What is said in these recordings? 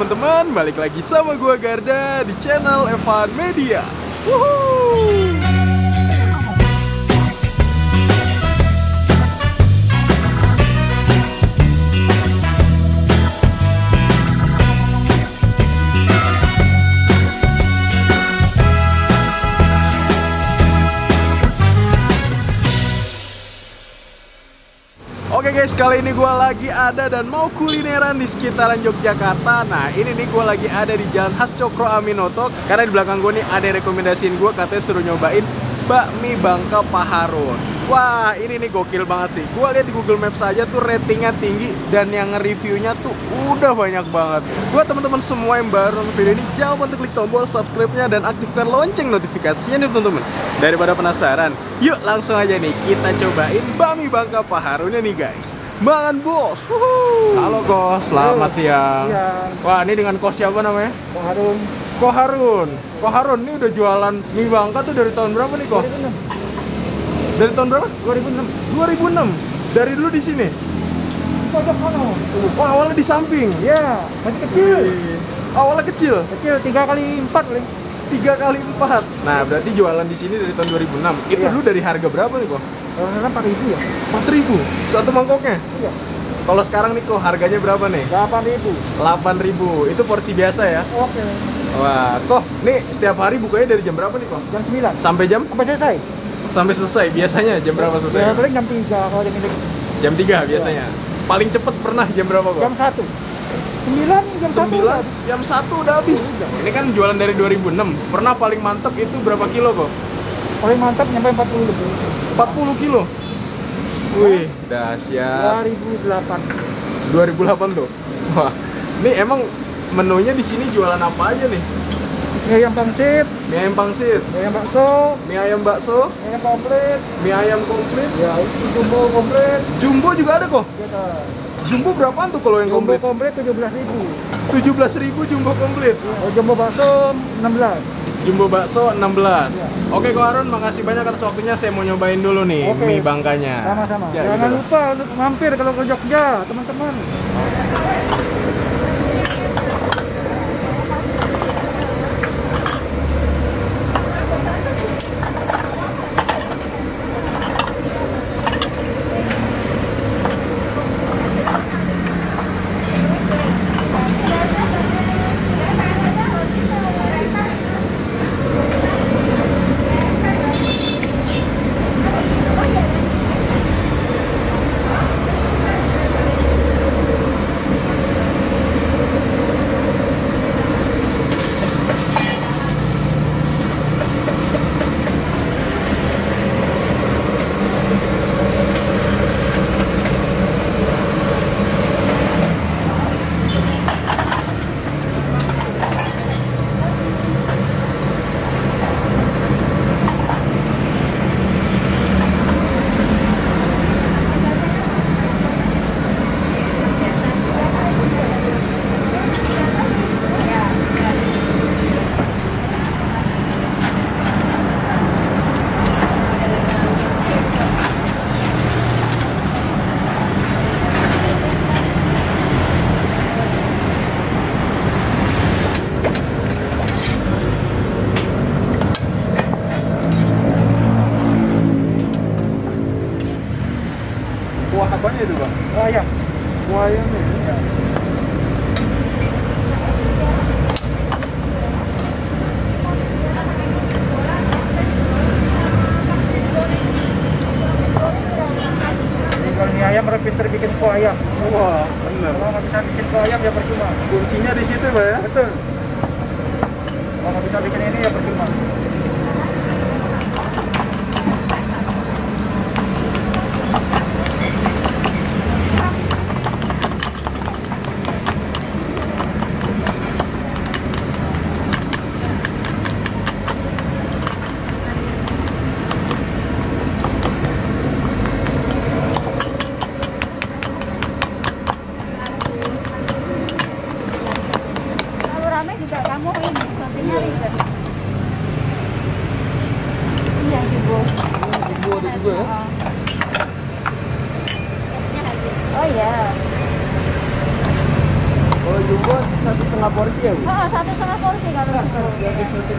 teman-teman, balik lagi sama gua Garda di channel Evan Media. Wuhuu. Oke guys, kali ini gue lagi ada dan mau kulineran di sekitaran Yogyakarta. Nah ini nih gue lagi ada di Jalan Khas Cokro Aminoto. Karena di belakang gue nih ada yang rekomendasiin gue, katanya suruh nyobain bakmi Bangka Pak Harun. Wah ini nih gokil banget sih. Gue lihat di Google Maps aja tuh ratingnya tinggi dan yang nge-reviewnya tuh udah banyak banget. Buat teman-teman semua yang baru nonton video ini, jangan lupa untuk klik tombol subscribe-nya dan aktifkan lonceng notifikasinya nih teman-teman. Daripada penasaran, yuk langsung aja nih kita cobain bakmi Bangka Pak Harunnya nih guys. Makan bos. Wuhuu. Halo Kos, selamat siang. Wah ini dengan Kos siapa namanya? Pak Harun. Kok Harun. Kok Harun ini udah jualan mie Bangka tuh dari tahun berapa nih Kok? 2006. Dari tahun berapa? 2006. 2006. Dari dulu di sini. Pojok sana. Wah awalnya di samping. Ya, masih kecil. Awalnya kecil. Kecil 3 kali 4 paling. 3 kali 4. Nah berarti jualan di sini dari tahun 2006. Itu Iya. dulu dari harga berapa nih Kok? Kalau sekarang 4.000 ya? 4.000 satu mangkoknya. Iya. Kalau sekarang nih Kok harganya berapa nih? 8.000. 8.000. Itu porsi biasa ya? Oke. Wah, Kok nih setiap hari bukanya dari jam berapa nih Kok? Jam 9. Sampai jam? Sampai selesai. Sampai selesai. Biasanya jam berapa Ya, selesai? paling jam 3 kalau jam ini. Jam 3 biasanya. Paling cepet pernah jam berapa Kok? Jam 1. 9 jam 1. 9, jam 1 udah habis. Ini kan jualan dari 2006. Pernah paling mantep itu berapa kilo Kok? Paling mantap nyampe 40 lebih. 40 kilo. Wih, dahsyat. 2008. 2008 tuh. Wah, ini emang menunya di sini jualan apa aja nih? Mie ayam pangsit, Mie ayam pangsit, mie ayam bakso, mie ayam bakso, mie ayam komplit. mie ayam komplit. Ya, itu jumbo komplit. Jumbo juga ada Kok? Kita. Jumbo berapaan tuh kalau yang Jumbo komplit? komplit 17.000. 17.000 jumbo komplit. Oh, jumbo bakso 16. Jumbo bakso 16. Ya. Oke Ko Harun, makasih banyak atas waktunya. Saya mau nyobain dulu nih Oke. mie Bangkanya. Sama-sama. Ya, Jangan gitu. lupa untuk mampir kalau ke Jogja, teman-teman. Kuah apanya itu Bang? Oh ayam. Kuah ayamnya. Ya. Jadi kalau mie ayam harus pinter bikin kuah ayam. Wah, bener. Kalau nggak bisa bikin kuah ayam ya percuma. Kuncinya di situ Pak ya? Betul. Kalau nggak bisa bikin ini ya percuma. Kalau rame juga kamu ini nantinya ribet. Iya jumbo. Jumbo ada juga ya? Oh iya. Kalau jumbo 1,5 1,5 porsi ya, Bu? Oh, 1,5 porsi kalau gitu.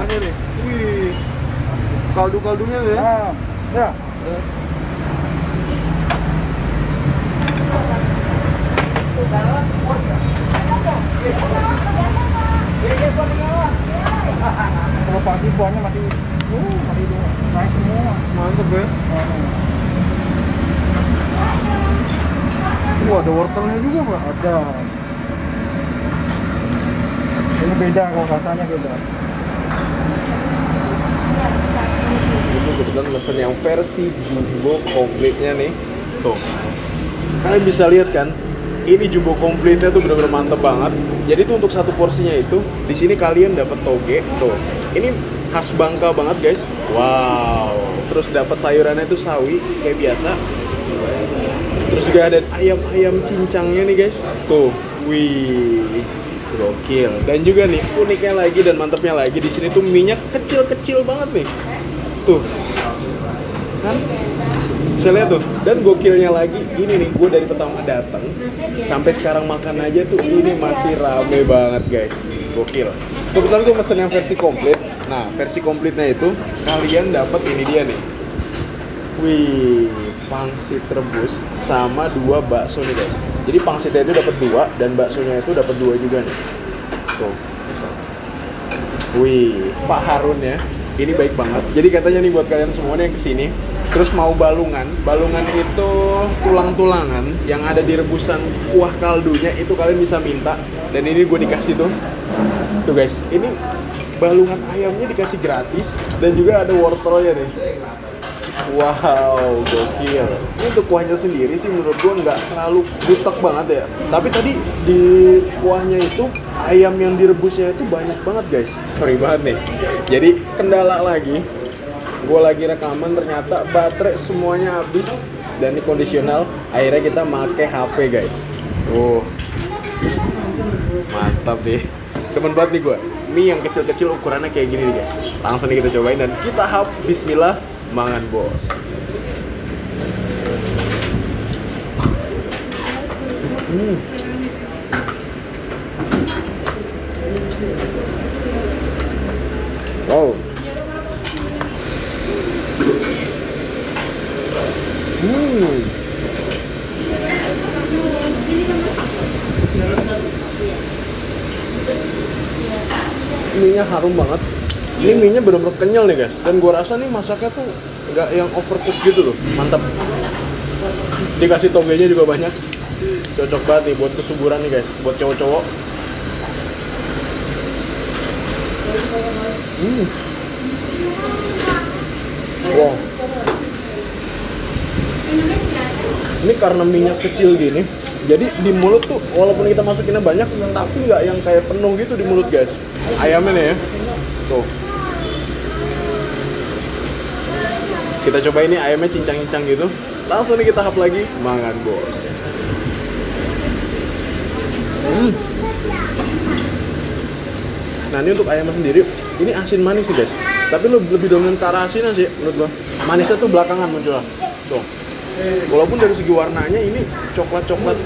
Nih. Wih, kaldu-kaldunya ya. Ya. Kalau pagi buahnya masih naik semua. Mantep ya. Ada wortelnya juga, Pak. Ada. Ini beda kalau rasanya beda. Ini kebetulan mesen yang versi jumbo komplitnya nih. Tuh, kalian bisa lihat kan, ini jumbo komplitnya tuh bener-bener mantep banget. Jadi tuh untuk satu porsinya itu, di sini kalian dapat toge. Tuh, ini khas Bangka banget guys. Wow. Terus dapat sayurannya itu sawi kayak biasa. Terus juga ada ayam cincangnya nih guys. Tuh, wih. Gokil. Dan juga nih uniknya lagi dan mantepnya lagi di sini tuh minyak kecil-kecil banget nih. Tuh. Kan? Bisa lihat tuh. Dan gokilnya lagi ini nih, gue dari pertama datang sampai sekarang makan aja tuh ini masih rame banget guys. Gokil. Kebetulan gue pesen yang versi komplit. Nah, versi komplitnya itu kalian dapat ini dia nih. Wih, pangsit rebus sama 2 bakso nih guys. Jadi pangsitnya itu dapat 2 dan baksonya itu dapat 2 juga nih. Tuh. Wih, Pak Harun ya. Ini baik banget. Jadi katanya nih buat kalian semua nih yang kesini, terus mau balungan itu tulang-tulangan yang ada di rebusan kuah kaldunya itu kalian bisa minta. Dan ini gue dikasih tuh. Tuh guys, ini balungan ayamnya dikasih gratis dan juga ada wortelnya nih. Wow, gokil. Ini untuk kuahnya sendiri sih menurut gua nggak terlalu butek banget ya. Tapi tadi di kuahnya itu ayam yang direbusnya itu banyak banget guys. Sorry banget nih. Jadi kendala lagi. Gua lagi rekaman ternyata baterai semuanya habis dan ini kondisional. Akhirnya kita make HP guys. Mantap deh. Demen banget nih gua. Mie yang kecil-kecil ukurannya kayak gini nih guys. Langsung nih kita cobain dan kita hap. Bismillah. Mangan bos. Wow. Mie-nya harum banget. Ini mie-nya bener-bener kenyal nih guys. Dan gua rasa nih masaknya tuh nggak yang overcook gitu loh. Mantap. Dikasih togenya juga banyak. Cocok banget nih buat kesuburan nih guys. Buat cowok-cowok. Wow. Ini karena minyak kecil gini, jadi di mulut tuh walaupun kita masukinnya banyak, tapi nggak yang kayak penuh gitu di mulut guys. Ayamnya nih ya. Tuh. Kita coba ini ayamnya cincang-cincang gitu. Langsung nih kita hap lagi. Mangan bos. Nah ini untuk ayamnya sendiri, ini asin manis sih guys. Tapi lebih dominan ke arah asinnya sih menurut gua. Manisnya tuh belakangan muncul. Tuh. Walaupun dari segi warnanya ini coklat-coklat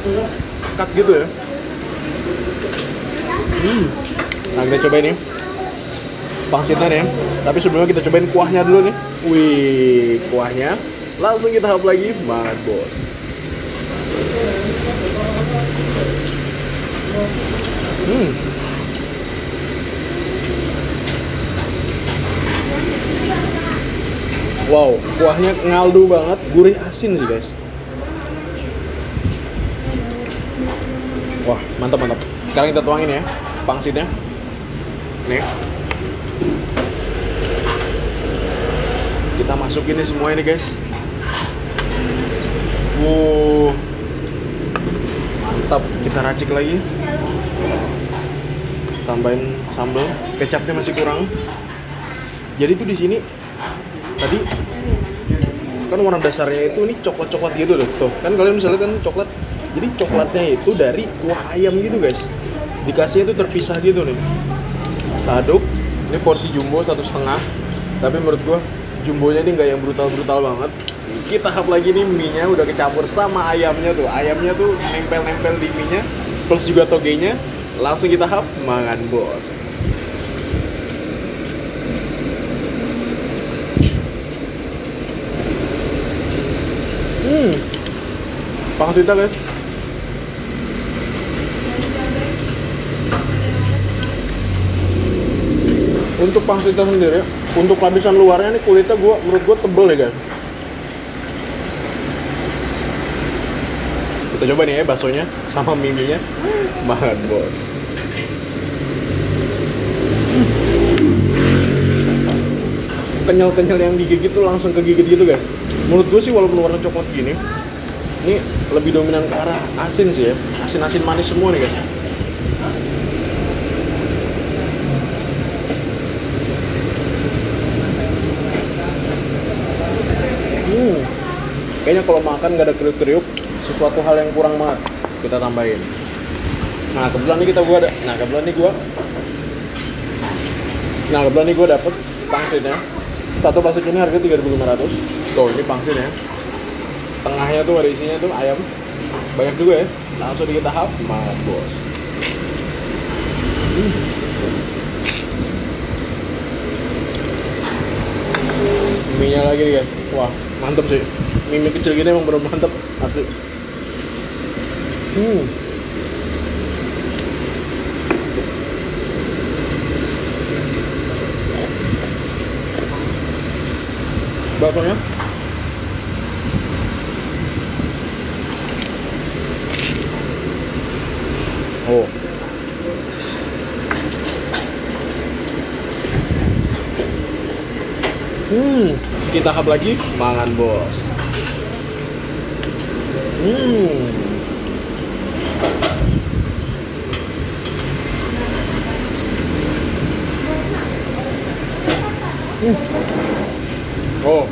pekat gitu ya. Nah kita coba ini pangsitnya nih. Tapi sebelumnya kita cobain kuahnya dulu nih. Wih, kuahnya. Langsung kita hap lagi. Banget bos. Wow, kuahnya ngaldu banget, gurih asin sih guys. Wah, mantap. Sekarang kita tuangin ya pangsitnya. Nih. Kita masukin nih semua ini guys. Mantap. Kita racik lagi. Kita tambahin sambal, kecapnya masih kurang. Jadi tuh di sini tadi kan warna dasarnya itu ini coklat-coklat gitu loh. Tuh, kan kalian bisa lihat kan coklat. Jadi coklatnya itu dari kuah ayam gitu, guys. Dikasihnya itu terpisah gitu nih. Kita aduk. Ini porsi jumbo 1,5. Tapi menurut gua jumbonya ini nggak yang brutal-brutal banget. Kita hap lagi nih, mie-nya udah kecampur sama ayamnya tuh. Ayamnya tuh nempel-nempel di mie-nya plus juga togenya. Langsung kita hap, makan bos. Pangsitnya guys. Untuk pangsitnya sendiri, untuk lapisan luarnya nih kulitnya menurut gua tebel ya guys. Kita coba nih ya baksonya sama mie-nya. Makan bos. Kenyal-kenyal yang digigit tuh langsung kegigit gitu guys. Menurut gue sih walaupun warna coklat gini, ini lebih dominan ke arah asin sih ya. Asin-asin manis semua nih guys. Kayaknya kalau makan nggak ada kriuk-kriuk, sesuatu hal yang kurang banget. Kita tambahin. Nah kebetulan nih gue dapet pangsitnya. Satu pangsit ini harga 3.500. Tuh ini pangsitnya. Tengahnya tuh ada isinya tuh ayam. Banyak juga ya. Langsung kita hap, makan bos. Mie-nya lagi nih guys. Wah mantep sih. Mie kecil gini emang bener mantep asli. Baksonya oh kita hap lagi, makan bos. Oh